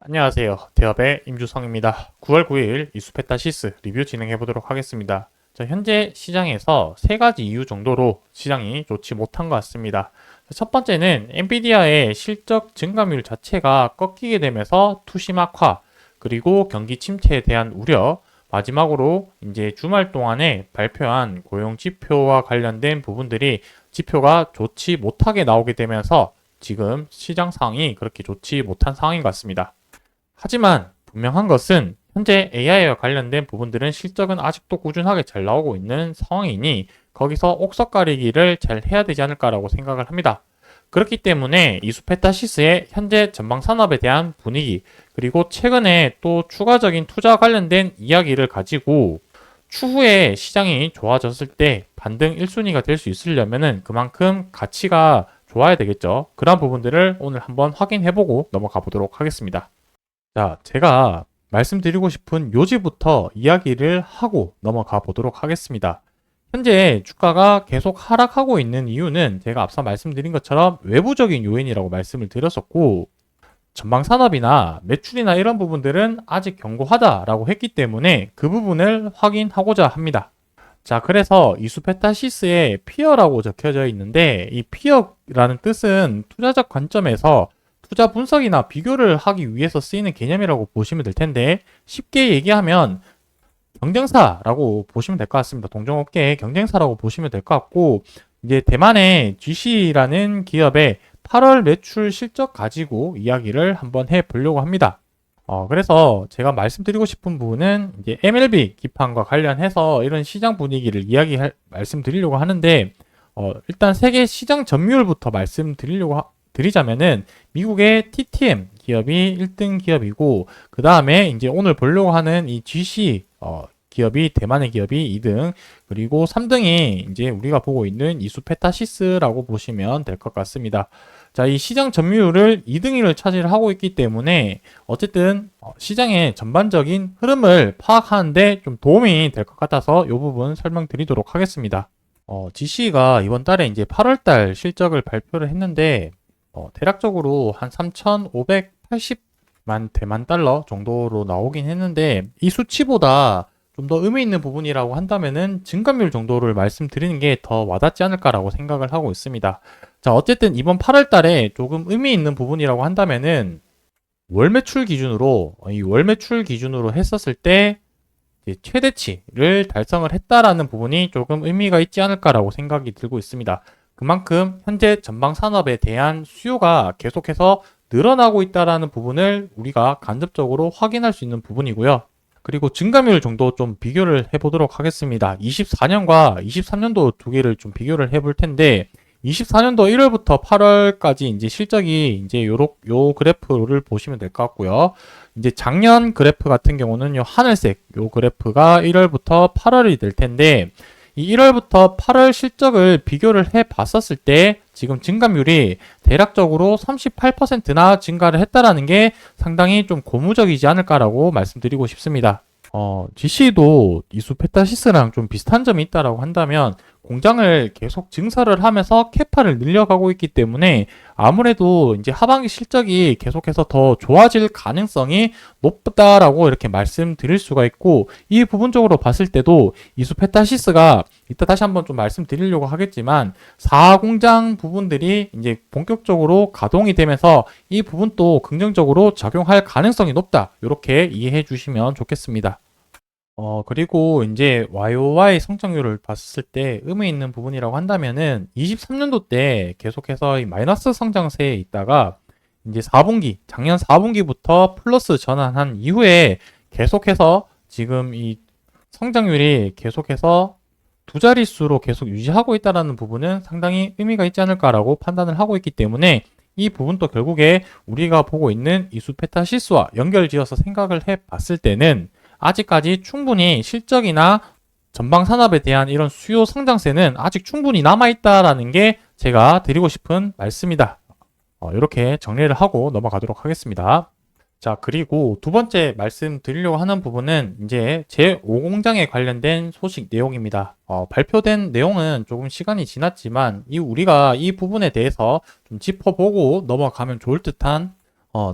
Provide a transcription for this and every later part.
안녕하세요. 대업의 임주성입니다. 9월 9일 이수페타시스 리뷰 진행해 보도록 하겠습니다. 현재 시장에서 세 가지 이유 정도로 시장이 좋지 못한 것 같습니다. 첫 번째는 엔비디아의 실적 증가율 자체가 꺾이게 되면서 투심 악화, 그리고 경기 침체에 대한 우려, 마지막으로 이제 주말 동안에 발표한 고용 지표와 관련된 부분들이 지표가 좋지 못하게 나오게 되면서 지금 시장 상황이 그렇게 좋지 못한 상황인 것 같습니다. 하지만 분명한 것은 현재 AI와 관련된 부분들은 실적은 아직도 꾸준하게 잘 나오고 있는 상황이니 거기서 옥석 가리기를 잘 해야 되지 않을까라고 생각을 합니다. 그렇기 때문에 이수페타시스의 현재 전방 산업에 대한 분위기, 그리고 최근에 또 추가적인 투자와 관련된 이야기를 가지고 추후에 시장이 좋아졌을 때 반등 1순위가 될 수 있으려면은 그만큼 가치가 좋아야 되겠죠. 그런 부분들을 오늘 한번 확인해보고 넘어가 보도록 하겠습니다. 자, 제가 말씀드리고 싶은 요지부터 이야기를 하고 넘어가 보도록 하겠습니다. 현재 주가가 계속 하락하고 있는 이유는 제가 앞서 말씀드린 것처럼 외부적인 요인이라고 말씀을 드렸었고, 전방산업이나 매출이나 이런 부분들은 아직 견고하다라고 했기 때문에 그 부분을 확인하고자 합니다. 자, 그래서 이수페타시스에 피어라고 적혀져 있는데, 이 피어라는 뜻은 투자적 관점에서 투자 분석이나 비교를 하기 위해서 쓰이는 개념이라고 보시면 될 텐데, 쉽게 얘기하면 경쟁사라고 보시면 될 것 같습니다. 동종업계의 경쟁사라고 보시면 될 것 같고, 이제 대만의 GC라는 기업의 8월 매출 실적 가지고 이야기를 한번 해보려고 합니다. 그래서 제가 말씀드리고 싶은 부분은 이제 MLB 기판과 관련해서 이런 시장 분위기를 말씀드리려고 하는데, 일단 세계 시장 점유율부터 드리자면은 미국의 TTM 기업이 1등 기업이고, 그 다음에 이제 오늘 보려고 하는 이 GC 기업이 대만의 기업이 2등, 그리고 3등이 이제 우리가 보고 있는 이수페타시스라고 보시면 될 것 같습니다. 자, 이 시장 점유율을 2등을 차지하고 있기 때문에 어쨌든 시장의 전반적인 흐름을 파악하는데 좀 도움이 될 것 같아서 이 부분 설명드리도록 하겠습니다. GC가 이번 달에 이제 8월 달 실적을 발표를 했는데, 대략적으로 한 3,580만 대만 달러 정도로 나오긴 했는데, 이 수치보다 좀 더 의미 있는 부분이라고 한다면은 증감률 정도를 말씀드리는 게 더 와닿지 않을까라고 생각을 하고 있습니다. 자, 어쨌든 이번 8월 달에 조금 의미 있는 부분이라고 한다면은 월 매출 기준으로, 이 월 매출 기준으로 했었을 때 최대치를 달성을 했다라는 부분이 조금 의미가 있지 않을까라고 생각이 들고 있습니다. 그만큼 현재 전방 산업에 대한 수요가 계속해서 늘어나고 있다라는 부분을 우리가 간접적으로 확인할 수 있는 부분이고요. 그리고 증감률 정도 좀 비교를 해보도록 하겠습니다. 24년과 23년도 두 개를 좀 비교를 해볼 텐데, 24년도 1월부터 8월까지 이제 실적이 이제 요 그래프를 보시면 될 것 같고요. 이제 작년 그래프 같은 경우는 요 하늘색 요 그래프가 1월부터 8월이 될 텐데, 이 1월부터 8월 실적을 비교를 해 봤었을 때 지금 증감률이 대략적으로 38%나 증가를 했다라는 게 상당히 좀 고무적이지 않을까라고 말씀드리고 싶습니다. GC도 이수페타시스랑 좀 비슷한 점이 있다라고 한다면 공장을 계속 증설을 하면서 캐파를 늘려가고 있기 때문에 아무래도 이제 하반기 실적이 계속해서 더 좋아질 가능성이 높다라고 이렇게 말씀드릴 수가 있고, 이 부분적으로 봤을 때도 이수페타시스가 이따 다시 한번 좀 말씀드리려고 하겠지만 4공장 부분들이 이제 본격적으로 가동이 되면서 이 부분도 긍정적으로 작용할 가능성이 높다, 이렇게 이해해 주시면 좋겠습니다. 그리고 이제 YOY 성장률을 봤을 때 의미 있는 부분이라고 한다면은 23년도 때 계속해서 이 마이너스 성장세에 있다가 이제 작년 4분기부터 플러스 전환한 이후에 계속해서 지금 이 성장률이 계속해서 두 자릿수로 계속 유지하고 있다는 부분은 상당히 의미가 있지 않을까라고 판단을 하고 있기 때문에 이 부분도 결국에 우리가 보고 있는 이수페타시스와 연결지어서 생각을 해 봤을 때는 아직까지 충분히 실적이나 전방 산업에 대한 이런 수요 성장세는 아직 충분히 남아있다라는 게 제가 드리고 싶은 말씀이다. 이렇게 정리를 하고 넘어가도록 하겠습니다. 자, 그리고 두 번째 말씀드리려고 하는 부분은 이제 제5공장에 관련된 소식 내용입니다. 발표된 내용은 조금 시간이 지났지만 우리가 이 부분에 대해서 좀 짚어보고 넘어가면 좋을 듯한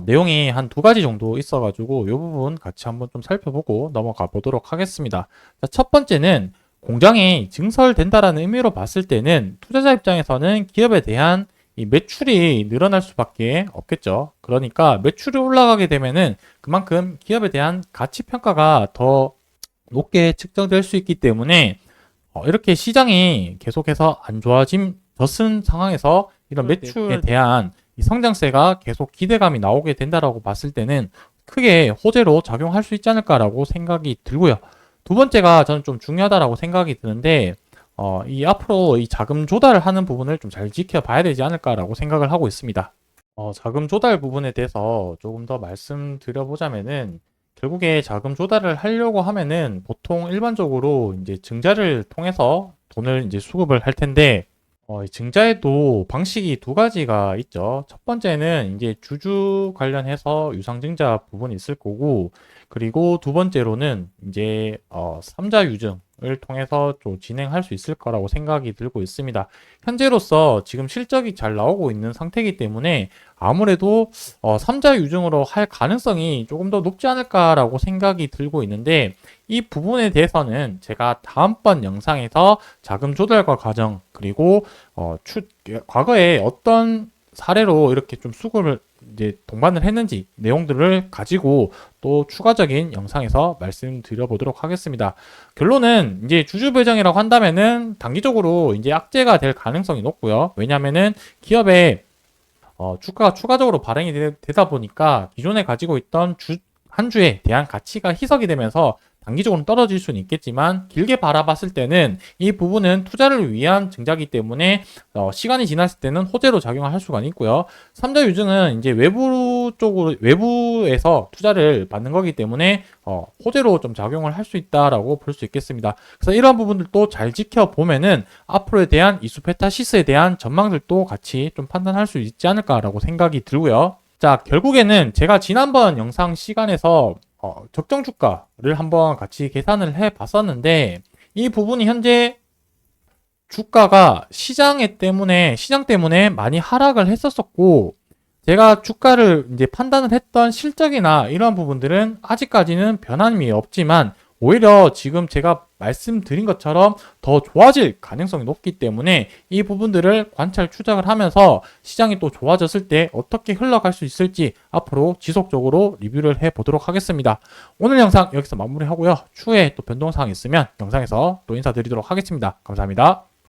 내용이 한 두 가지 정도 있어가지고 이 부분 같이 한번 좀 살펴보고 넘어가 보도록 하겠습니다. 자, 첫 번째는 공장이 증설된다라는 의미로 봤을 때는 투자자 입장에서는 기업에 대한 이 매출이 늘어날 수밖에 없겠죠. 그러니까 매출이 올라가게 되면은 그만큼 기업에 대한 가치 평가가 더 높게 측정될 수 있기 때문에 이렇게 시장이 계속해서 안 좋아진 상황에서 이런 매출에 대한 이 성장세가 계속 기대감이 나오게 된다라고 봤을 때는 크게 호재로 작용할 수 있지 않을까라고 생각이 들고요. 두 번째가 저는 좀 중요하다라고 생각이 드는데 이 앞으로 이 자금 조달을 하는 부분을 좀 잘 지켜봐야 되지 않을까라고 생각을 하고 있습니다. 자금 조달 부분에 대해서 조금 더 말씀드려보자면은 결국에 자금 조달을 하려고 하면은 보통 일반적으로 이제 증자를 통해서 돈을 이제 수급을 할 텐데 이 증자에도 방식이 두 가지가 있죠. 첫 번째는 이제 주주 관련해서 유상증자 부분이 있을 거고, 그리고 두 번째로는 이제 삼자 유증을 통해서 좀 진행할 수 있을 거라고 생각이 들고 있습니다. 현재로서 지금 실적이 잘 나오고 있는 상태이기 때문에 아무래도 삼자 유증으로 할 가능성이 조금 더 높지 않을까라고 생각이 들고 있는데, 이 부분에 대해서는 제가 다음번 영상에서 자금 조달과 과정, 그리고 과거에 어떤 사례로 이렇게 좀 수급을 이제 동반을 했는지 내용들을 가지고 또 추가적인 영상에서 말씀드려 보도록 하겠습니다. 결론은 이제 주주 배정이라고 한다면은 단기적으로 이제 악재가 될 가능성이 높고요. 왜냐면은 기업의 주가가 추가적으로 발행이 되다 보니까 기존에 가지고 있던 한 주에 대한 가치가 희석이 되면서 단기적으로 떨어질 수는 있겠지만 길게 바라봤을 때는 이 부분은 투자를 위한 증자이기 때문에 시간이 지났을 때는 호재로 작용할 수가 있고요. 삼자 유증은 이제 외부에서 투자를 받는 거기 때문에 호재로 좀 작용을 할 수 있다라고 볼 수 있겠습니다. 그래서 이러한 부분들도 잘 지켜보면은 앞으로에 대한 이수페타시스에 대한 전망들도 같이 좀 판단할 수 있지 않을까라고 생각이 들고요. 자, 결국에는 제가 지난번 영상 시간에서 적정 주가를 한번 같이 계산을 해 봤었는데, 이 부분이 현재 주가가 시장 때문에 많이 하락을 했었고, 제가 주가를 이제 판단을 했던 실적이나 이런 부분들은 아직까지는 변함이 없지만, 오히려 지금 제가 말씀드린 것처럼 더 좋아질 가능성이 높기 때문에 이 부분들을 관찰 추적을 하면서 시장이 또 좋아졌을 때 어떻게 흘러갈 수 있을지 앞으로 지속적으로 리뷰를 해 보도록 하겠습니다. 오늘 영상 여기서 마무리하고요. 추후에 또 변동사항 있으면 영상에서 또 인사드리도록 하겠습니다. 감사합니다.